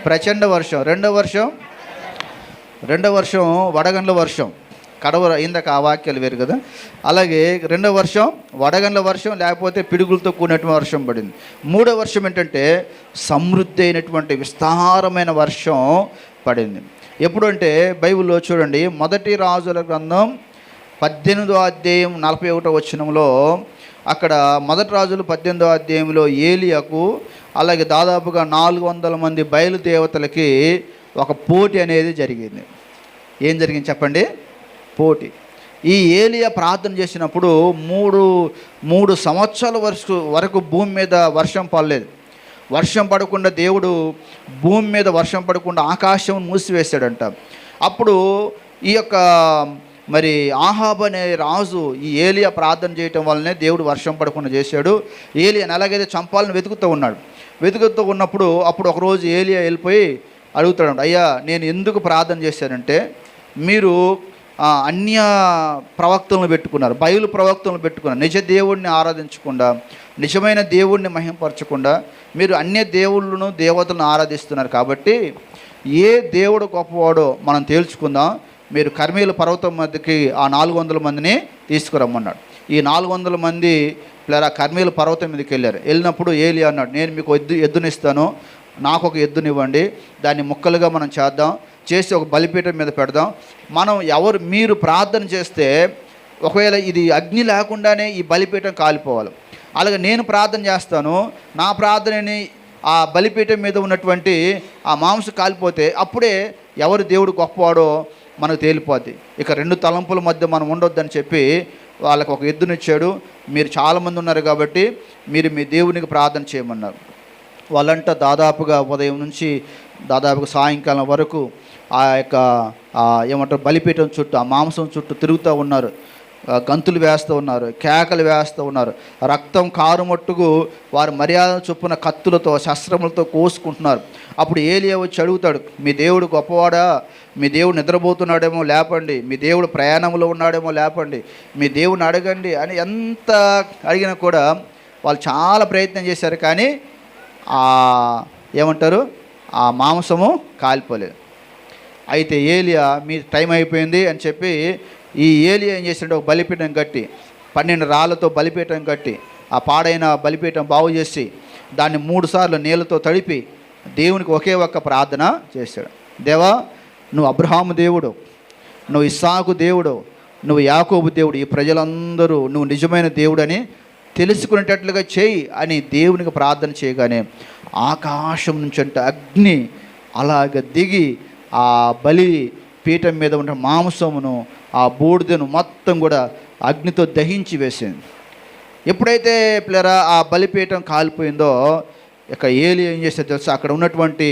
ప్రచండ వర్షం. రెండవ వర్షం వడగండ్ల వర్షం. ఇందాక ఆ వాక్యాలు వేరు కదా. అలాగే రెండవ వర్షం వడగండ్ల వర్షం, లేకపోతే పిడుగులతో కూడినటువంటి వర్షం పడింది. మూడవ వర్షం ఏంటంటే సమృద్ధి అయినటువంటి విస్తారమైన వర్షం పడింది. ఎప్పుడు అంటే బైబిల్లో చూడండి, మొదటి రాజుల గ్రంథం 18వ అధ్యాయం 41వ వచనంలో, అక్కడ మొదటి రాజులు 18వ అధ్యాయంలో ఏలియాకు అలాగే దాదాపుగా 400 మంది బయలుదేవతలకి ఒక పోటీ అనేది జరిగింది. ఏం జరిగింది చెప్పండి? పోటీ. ఈ ఏలియా ప్రార్థన చేసినప్పుడు మూడు సంవత్సరాల వరకు భూమి మీద వర్షం పడలేదు. వర్షం పడకుండా దేవుడు భూమి మీద వర్షం పడకుండా ఆకాశం మూసివేశాడంట. అప్పుడు ఈ యొక్క మరి ఆహాబు అనే రాజు ఈ ఏలియా ప్రార్థన చేయటం వల్లనే దేవుడు వర్షం పడకుండా చేశాడు. ఏలియాని ఎలాగైతే చంపాలని వెతుకుతూ ఉన్నప్పుడు అప్పుడు ఒకరోజు ఏలియా వెళ్ళిపోయి అడుగుతాడు, అయ్యా నేను ఎందుకు ప్రార్థన చేశానంటే, మీరు అన్య ప్రవక్తలను పెట్టుకున్నారు, బయలు ప్రవక్తలను పెట్టుకున్నారు, నిజ దేవుడిని ఆరాధించకుండా, నిజమైన దేవుడిని మహింపరచకుండా మీరు అన్య దేవుళ్ళను దేవతలను ఆరాధిస్తున్నారు. కాబట్టి ఏ దేవుడు గొప్పవాడో మనం తేల్చుకుందాం, మీరు కర్మేలు పర్వతం మధ్యకి ఆ 400 మందిని తీసుకురమ్మన్నాడు. ఈ 400 మంది పిల్లరా కర్మేలు పర్వతం మీదకి వెళ్ళినప్పుడు ఏలియా అన్నాడు, నేను మీకు ఎద్దునిస్తాను, నాకు ఒక ఎద్దునివ్వండి, దాన్ని ముక్కలుగా మనం చేసి ఒక బలిపీఠం మీద పెడదాం. మీరు ప్రార్థన చేస్తే ఒకవేళ ఇది అగ్ని లేకుండానే ఈ బలిపీఠం కాలిపోవాలి. అలాగే నేను ప్రార్థన చేస్తాను, నా ప్రార్థనని ఆ బలిపీఠం మీద ఉన్నటువంటి ఆ మాంసం కాలిపోతే అప్పుడే ఎవరు దేవుడు గొప్పవాడో మనకు తేలిపోద్ది. ఇక 2 తలంపుల మధ్య మనం ఉండొద్దని చెప్పి వాళ్ళకి ఒక ఎద్దునిచ్చాడు. మీరు చాలామంది ఉన్నారు కాబట్టి మీరు మీ దేవునికి ప్రార్థన చేయమన్నారు. వాళ్ళంట దాదాపుగా ఉదయం నుంచి దాదాపుగా సాయంకాలం వరకు ఆ యొక్క ఏమంటారు బలిపీఠం చుట్టూ, ఆ మాంసం చుట్టూ తిరుగుతూ ఉన్నారు, గంతులు వేస్తూ ఉన్నారు, కేకలు వేస్తూ ఉన్నారు. రక్తం కారుమట్టుకు వారు మర్యాద చొప్పున కత్తులతో శస్త్రములతో కోసుకుంటున్నారు. అప్పుడు ఏలియా వచ్చి అడుగుతాడు, మీ దేవుడు గొప్పవాడా? మీ దేవుడు నిద్రపోతున్నాడేమో లేపండి, మీ దేవుడు ప్రయాణంలో ఉన్నాడేమో లేపండి, మీ దేవుడిని అడగండి అని ఎంత అడిగినా కూడా వాళ్ళు చాలా ప్రయత్నం చేశారు, కానీ ఏమంటారు ఆ మాంసము కాలిపోలేదు. అయితే ఏలియా మీ టైం అయిపోయింది అని చెప్పి ఈ ఏలియా ఏం చేసిండే, ఒక బలిపీఠం కట్టి 12 రాళ్ళతో బలిపీఠం కట్టి ఆ పాడైన బలిపీఠం బాగు చేసి దాన్ని 3 సార్లు నీళ్ళతో తడిపి దేవునికి ఒకే ఒక్క ప్రార్థన చేశాడు. దేవా, నువ్వు అబ్రహాము దేవుడు, నువ్వు ఇస్సాకు దేవుడు, నువ్వు యాకోబు దేవుడు, ఈ ప్రజలందరూ నువ్వు నిజమైన దేవుడని తెలుసుకునేటట్లుగా చేయి అని దేవునికి ప్రార్థన చేయగానే ఆకాశం నుంచి అంటే అగ్ని అలాగ దిగి ఆ బలి పీఠం మీద ఉన్న మాంసమును, ఆ బూడిదను మొత్తం కూడా అగ్నితో దహించి వేసింది. ఎప్పుడైతే పిల్లరా ఆ బలిపీఠం కాలిపోయిందో, ఇక ఏలి ఏం చేస్తే తెలుసా, అక్కడ ఉన్నటువంటి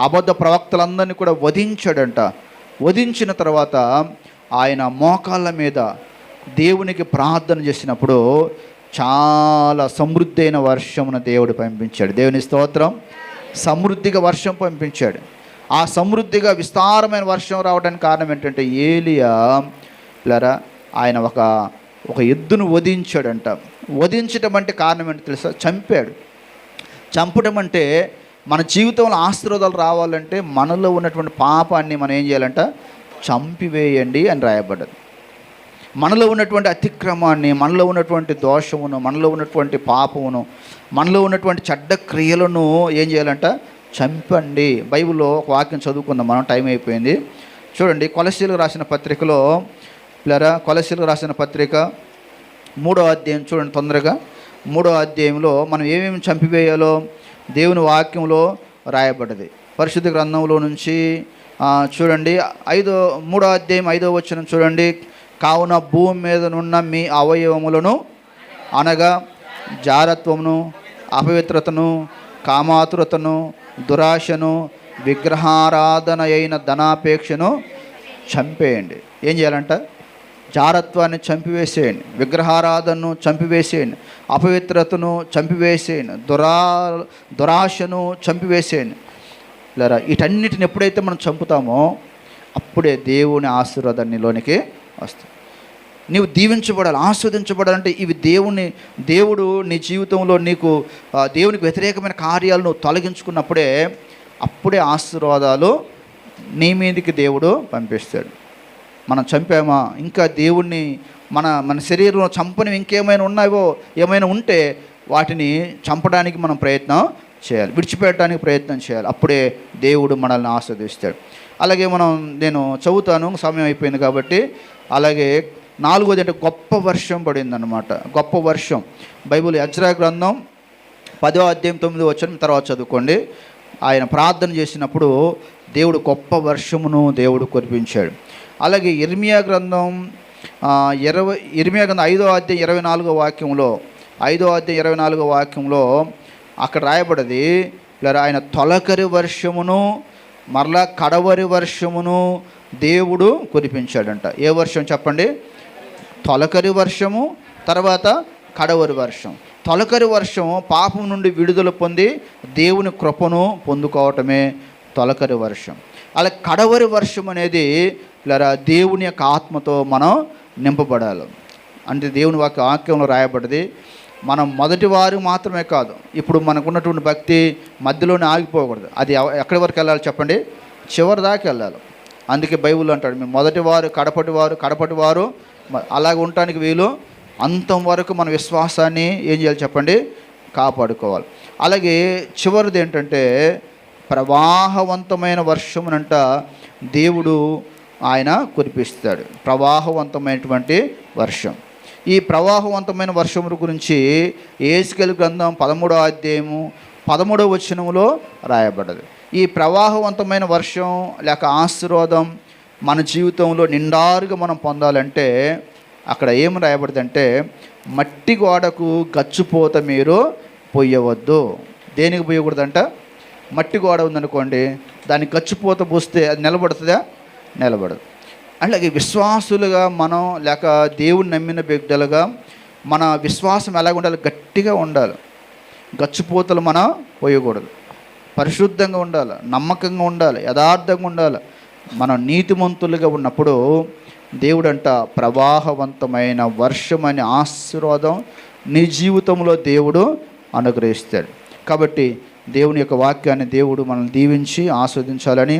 అబద్ధ ప్రవక్తలందరినీ కూడా వధించాడంట. వధించిన తర్వాత ఆయన మోకాళ్ళ మీద దేవునికి ప్రార్థన చేసినప్పుడు చాలా సమృద్ధి అయిన వర్షమును దేవుడు పంపించాడు. దేవుని స్తోత్రం. సమృద్ధిగా వర్షం పంపించాడు. ఆ సమృద్ధిగా విస్తారమైన వర్షం రావడానికి కారణం ఏంటంటే ఏలియా పిల్లరా ఆయన ఒక ఎద్దును వధించాడంట. వధించడం అంటే కారణం ఏంటో తెలుసా? చంపాడు. చంపడం అంటే మన జీవితంలో ఆశీర్వాదాలు రావాలంటే మనలో ఉన్నటువంటి పాపాన్ని మనం ఏం చేయాలంట? చంపివేయండి అని రాయబడ్డది. మనలో ఉన్నటువంటి అతిక్రమాన్ని, మనలో ఉన్నటువంటి దోషమును, మనలో ఉన్నటువంటి పాపమును, మనలో ఉన్నటువంటి చెడ్డ క్రియలను ఏం చేయాలంట? చంపండి. బైబిల్లో ఒక వాక్యం చదువుకుందాం మనం, టైం అయిపోయింది. చూడండి, కొలస్సీలకు రాసిన పత్రికలో పిల్లరా, కొలస్సీలకు రాసిన పత్రిక 3వ అధ్యాయం చూడండి తొందరగా. 3వ అధ్యాయంలో మనం ఏమేమి చంపివేయాలో దేవుని వాక్యంలో రాయబడ్డది. పరిశుద్ధ గ్రంథంలో నుంచి చూడండి 3వ అధ్యాయం 5వ వచనం చూడండి. కావున భూమి మీద నున్న మీ అవయవములను అనగా జారత్వమును, అపవిత్రతను, కామాతురతను, దురాశను, విగ్రహారాధన అయిన ధనాపేక్షను చంపేయండి. ఏం చేయాలంట? జారత్వాన్ని చంపివేసేయండి, విగ్రహారాధనను చంపివేసేయండి, అపవిత్రతను చంపివేసేయండి, దురాశను చంపివేసేయండి. లేరా వీటన్నిటిని ఎప్పుడైతే మనం చంపుతామో అప్పుడే దేవుని ఆశీర్వాదం నీలోనికి వస్తుంది. నీవు దీవించబడాలి, ఆస్వాదించబడాలంటే ఇవి దేవుడు నీ జీవితంలో నీకు దేవునికి వ్యతిరేకమైన కార్యాలను తొలగించుకున్నప్పుడే అప్పుడే ఆశీర్వాదాలు నీ మీదకి దేవుడు పంపిస్తాడు. మనం చంపామా, ఇంకా దేవుణ్ణి మన శరీరంలో చంపని ఇంకేమైనా ఏమైనా ఉంటే వాటిని చంపడానికి మనం ప్రయత్నం చేయాలి, విడిచిపెట్టడానికి ప్రయత్నం చేయాలి. అప్పుడే దేవుడు మనల్ని ఆస్వాదిస్తాడు. అలాగే నేను చదువుతాను, సమయం అయిపోయింది కాబట్టి. అలాగే 4వది అంటే గొప్ప వర్షం పడిందనమాట. గొప్ప వర్షం బైబిల్ ఎజ్రా గ్రంథం 10వ అధ్యాయం 9వ వచనం తర్వాత చదువుకోండి. ఆయన ప్రార్థన చేసినప్పుడు దేవుడు గొప్ప వర్షమును దేవుడు కురిపించాడు. అలాగే ఇర్మియా గ్రంథం 5వ అధ్యాయం 24వ వాక్యంలో 5వ అధ్యాయం 24వ వాక్యంలో అక్కడ రాయబడ్డది, ఆయన తొలకరి వర్షమును మరలా కడవరి వర్షమును దేవుడు కురిపించాడంట. ఏ వర్షం చెప్పండి? తొలకరి వర్షము, తర్వాత కడవరి వర్షం. తొలకరి వర్షం పాపం నుండి విడుదల పొంది దేవుని కృపను పొందుకోవటమే తొలకరి వర్షం. అలా కడవరి వర్షం అనేది దేవుని యొక్క ఆత్మతో మనం నింపబడాలి. అంటే దేవుని వాక్యంలో రాయబడ్డది, మనం మొదటి వారు మాత్రమే కాదు, ఇప్పుడు మనకున్నటువంటి భక్తి మధ్యలోనే ఆగిపోకూడదు. అది ఎక్కడి వరకు వెళ్ళాలి చెప్పండి? చివరి దాకా వెళ్ళాలి. అందుకే బైబిల్ అంటాడు, మేము మొదటివారు కడపటివారు అలాగ ఉండటానికి వీలు అంతం వరకు మన విశ్వాసాన్ని ఏం చేయాలి చెప్పండి? కాపాడుకోవాలి. అలాగే చివరిది ఏంటంటే ప్రవాహవంతమైన వర్షమునంట దేవుడు ఆయన కురిపిస్తాడు. ప్రవాహవంతమైనటువంటి వర్షం. ఈ ప్రవాహవంతమైన వర్షముల గురించి యేసెకేలు గ్రంథం 13వ అధ్యాయము 13వ వచనములో రాయబడ్డది. ఈ ప్రవాహవంతమైన వర్షం లేక ఆశీర్వాదం మన జీవితంలో నిండారుగా మనం పొందాలంటే అక్కడ ఏమి రాయబడిందంటే, మట్టి గోడకు గచ్చుపోత మీరు పొయ్యవద్దు. దేనికి పోయకూడదంట? మట్టి గోడ ఉందనుకోండి, దాన్ని గచ్చిపోత పోస్తే అది నిలబడుతుందా? నిలబడదు. అలాగే విశ్వాసులుగా మనం, లేక దేవుని నమ్మిన బిడ్డలుగా మన విశ్వాసం ఎలాగ ఉండాలి? గట్టిగా ఉండాలి. గచ్చిపోతలు మనం పోయకూడదు. పరిశుద్ధంగా ఉండాలి, నమ్మకంగా ఉండాలి, యథార్థంగా ఉండాలి. మనం నీతిమంతులుగా ఉన్నప్పుడు దేవుడంట ప్రవాహవంతమైన వర్షం అనే ఆశీర్వాదం నీ జీవితంలో దేవుడు అనుగ్రహిస్తాడు. కాబట్టి దేవుని యొక్క వాక్యాన్ని దేవుడు మనల్ని దీవించి ఆస్వాదించాలని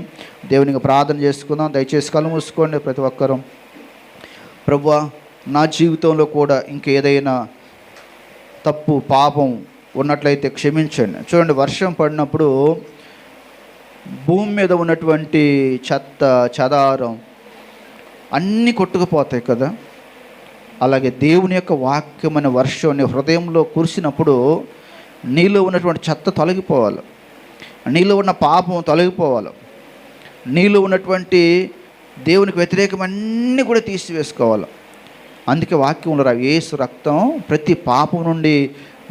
దేవునికి ప్రార్థన చేసుకుందాం. దయచేసి కళ్ళు మూసుకోండి ప్రతి ఒక్కరూ. ప్రభువా, నా జీవితంలో కూడా ఇంకేదైనా తప్పు పాపం ఉన్నట్లయితే క్షమించండి. చూడండి, వర్షం పడినప్పుడు భూమి మీద ఉన్నటువంటి చెత్త చెదారం అన్నీ కొట్టుకుపోతాయి కదా. అలాగే దేవుని యొక్క వాక్యం అనే వర్షం నీ హృదయంలో కురిసినప్పుడు నీలో ఉన్నటువంటి చెత్త తొలగిపోవాలి, నీలో ఉన్న పాపం తొలగిపోవాలి, నీలో ఉన్నటువంటి దేవునికి వ్యతిరేకమన్నీ కూడా తీసివేసుకోవాలి. అందుకే వాక్యంలో యేసు రక్తం ప్రతి పాపం నుండి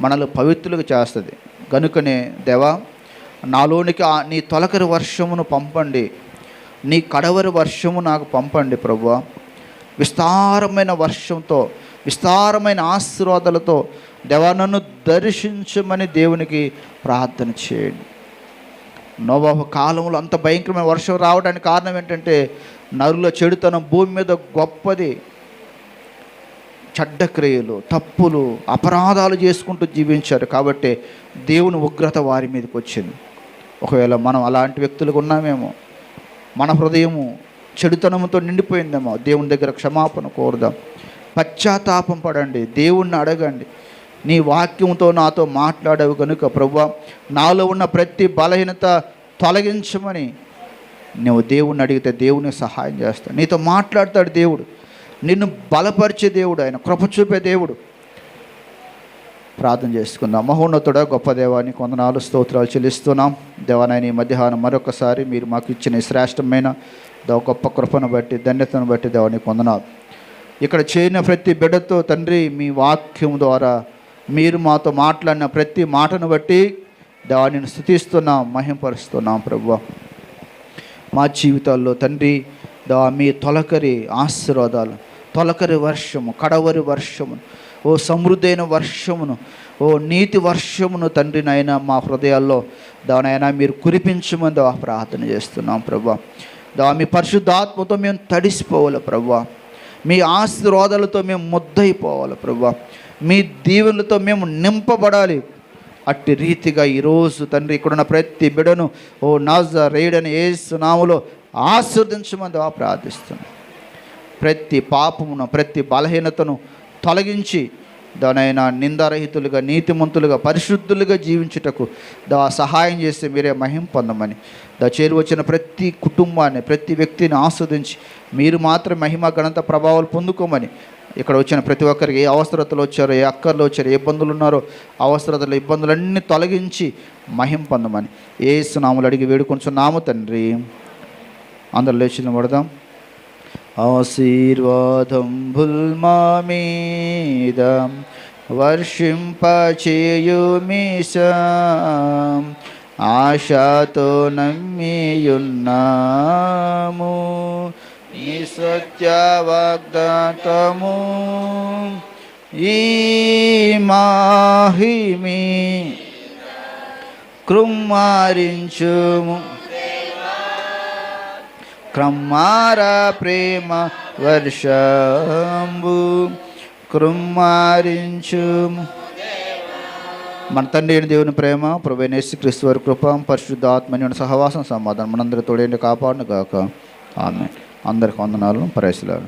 మనల్ని పవిత్రులుగా చేస్తుంది. కనుకనే దేవా, నాలోనికి నీ తొలకరి వర్షమును పంపండి, నీ కడవరి వర్షము నాకు పంపండి ప్రభువా. విస్తారమైన వర్షంతో, విస్తారమైన ఆశీర్వాదాలతో దేవా నన్ను దర్శించమని దేవునికి ప్రార్థన చేయండి. నోవాహు కాలంలో అంత భయంకరమైన వర్షం రావడానికి కారణం ఏంటంటే నరుల చెడుతనం భూమి మీద గొప్పది. చెడ్డ క్రియలు, తప్పులు, అపరాధాలు చేసుకుంటూ జీవించారు. కాబట్టి దేవుని ఉగ్రత వారి మీదకి వచ్చింది. ఒకవేళ మనం అలాంటి వ్యక్తులుగా ఉన్నామేమో, మన హృదయము చెడుతనంతో నిండిపోయిందేమో, దేవుని దగ్గర క్షమాపణ కోరుదాం, పశ్చాత్తాపం పడండి, దేవుణ్ణి అడగండి. నీ వాక్యంతో నాతో మాట్లాడవు కనుక ప్రభువా, నాలో ఉన్న ప్రతి బలహీనత తొలగించమని నువ్వు దేవుణ్ణి అడిగితే దేవుని సహాయం చేస్తాడు. నీతో మాట్లాడతాడు దేవుడు, నిన్ను బలపరిచే దేవుడు, ఆయన కృప చూపే దేవుడు. ప్రార్థన చేసుకుందాం. మహోన్నతుడా, గొప్ప దేవాన్ని కొందనాలు స్తోత్రాలు చెల్లిస్తున్నాం. దేవానాయన ఈ మధ్యాహ్నం మరొకసారి మీరు మాకు ఇచ్చిన శ్రేష్టమైన గొప్ప కృపను బట్టి, ధన్యతను బట్టి దేవాన్ని కొందనాలు. ఇక్కడ చేరిన ప్రతి బిడ్డతో తండ్రి మీ వాక్యం ద్వారా మీరు మాతో మాట్లాడిన ప్రతి మాటను బట్టి దేవాన్ని స్తుతిస్తున్నాం, మహింపరుస్తున్నాం. ప్రభువా, మా జీవితాల్లో తండ్రి దేవా మీ తొలకరి ఆశీర్వాదాలు, తొలకరి వర్షము, కడవరి వర్షము, ఓ సమృద్ధైన వర్షమును, ఓ నీతి వర్షమును తండ్రి నాయన మా హృదయాల్లో దానైనా మీరు కురిపించమని దేవా ప్రార్థన చేస్తున్నాం. ప్రభువా, దేవా మీ పరిశుద్ధాత్మతో మేము తడిసిపోవాలి ప్రభువా, మీ ఆశీర్వాదాలతో మేము ముద్దయిపోవాలి ప్రభువా, మీ దీవెనలతో మేము నింపబడాలి. అట్టి రీతిగా ఈరోజు తండ్రి ఇక్కడున్న ప్రతి బిడను ఓ నజరేయుడైన యేసు నామములో ఆశీర్వదించమని దేవా ప్రార్థిస్తున్నాం. ప్రతి పాపమును, ప్రతి బలహీనతను తొలగించి దానైనా నిందారహితులుగా, నీతిమంతులుగా, పరిశుద్ధులుగా జీవించుటకు దా సహాయం చేస్తే మీరే మహిమ పొందమని, దా చేరి వచ్చిన ప్రతి కుటుంబాన్ని, ప్రతి వ్యక్తిని ఆస్వాదించి మీరు మాత్రం మహిమ ఘనత ప్రభావాలు పొందుకోమని, ఇక్కడ వచ్చిన ప్రతి ఒక్కరికి ఏ అవసరతలు వచ్చారో, ఏ అక్కర్లు వచ్చారో, ఏ ఇబ్బందులు ఉన్నారో అవసరతలు, ఇబ్బందులన్నీ తొలగించి మహిమ పొందమని యేసు నామములో అడిగి వేడుకొంచున్నాము తండ్రి. అందరూ లేచి నిలబడదాం. ఆశీర్వాదంబుల్ మా మీద వర్షింపచేయుమీశా, ఆశతో నమ్మియున్నాము నీ సత్య వాగ్దానము. ఈ మాహిమి కృమ్మారించుము, క్రమ్మార ప్రేమ వర్షంబు కృమ్మారించుము. మన తండ్రి అయిన దేవుని ప్రేమ, ప్రభువైన యేసుక్రీస్తు వారి కృప, పరిశుద్ధాత్మని సహవాసం, సమాధానం మనందరి తోడేంటి కాపాడును గాక. ఆమేన్. అందరికి వందనాలు. Praise lord.